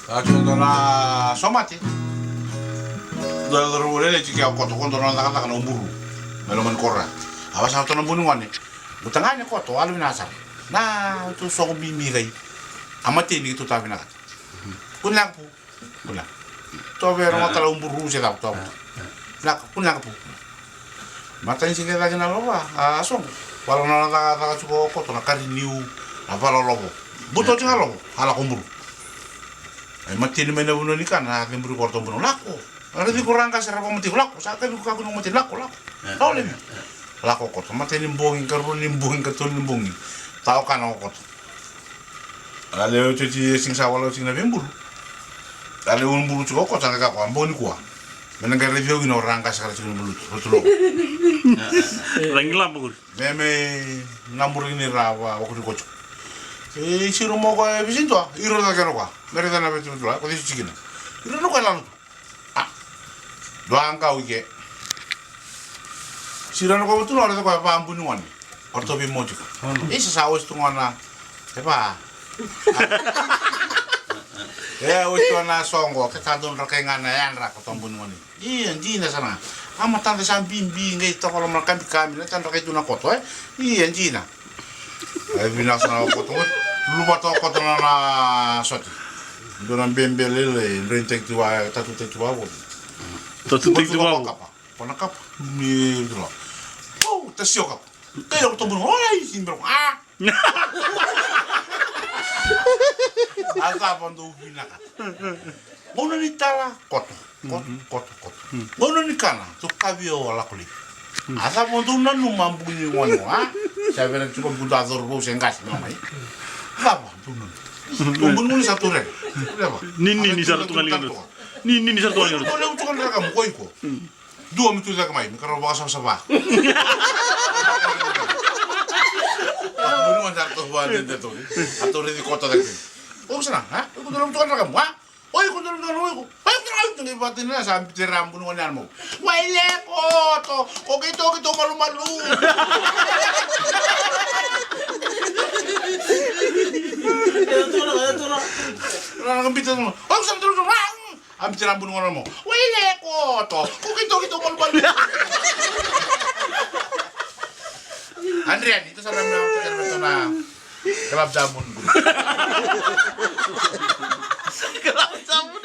Contohnya somati. Dulu boleh lagi kau kotor contohnya kata umburu, meloman korra. Awas satu nembungan nih. Utangnya kotor, alu nasar. Nah itu sok bimirai. Amat ini itu tapi nak. Pulang pu, pulang. Tuh biar orang tahu umburu saya tahu. Nak pulang pu. Matanya sih kita kenal apa? Asong. Kalau nala cukup kotor nak kari niu. Apa lobo? Butuh juga lobo. Halak umburu. Mati ni mana bunuh ni kan? Nak umburu kotor bunuh laku. Ada di kurang kasar apa mati laku. Saat itu aku nak mati laku. Tahu ni? Laku kotor. Mati nimbungin karun nimbungin ketul nimbungin. Tahu kan aku kotor. Ada cuci sing sawal sing nabi umburu. Ada umburu cukup kotor nak aku ambon ni kuah. Menengah review ini orang kasar sing umburu. Betul. Ranggilan bagus. Meme ngambur ini rawa waktu dikocok. Si rumah kau bisin tuh, iro tak kira kau. Mereka nak betul betul, kau dicuci kena. Iro tu kau lalu. Dua angka uge. Si rumah kau betul ada tu kau apa ampunuan. Orto bimo juga. Sesawas tu mana? Apa? Wis na songo kita don rakengan yan ra ko ampunuan ni. Iya, sana. Ama tante sambimbi ngai to kalau makan di kami na tante itu na koto iya jina ai bina sana koto lu bato koto na soti donan bembelele rentek tua tatu tua wo to tua pona kap mi dro oh tasio kap kayo to bun olai simbro alta pondu bina kap ngono ni tala koto ngono ni kana tu kabio wala kuli asa pondu nanu mambuni ngono sabena cukup buta zorbo sengas mamai apa tunun tumbun ni satu re nini satu kali nini satu kali boleh utukan kamu koiko dua mitu dak mai karo baka sama bunu mandar to buat itu atau di kota dak oh sana ha aku dalam utukan kamu ha oi ko dalam oi ngi batina sampai tiram bunuh mo. Wale koto, kito malu-malu. Rana kambita mo. Oh sam terus ambil tiram bunuh mo. Wale koto, kito malu-malu. Andrian itu salam na kelab jamun. Kelab jamun.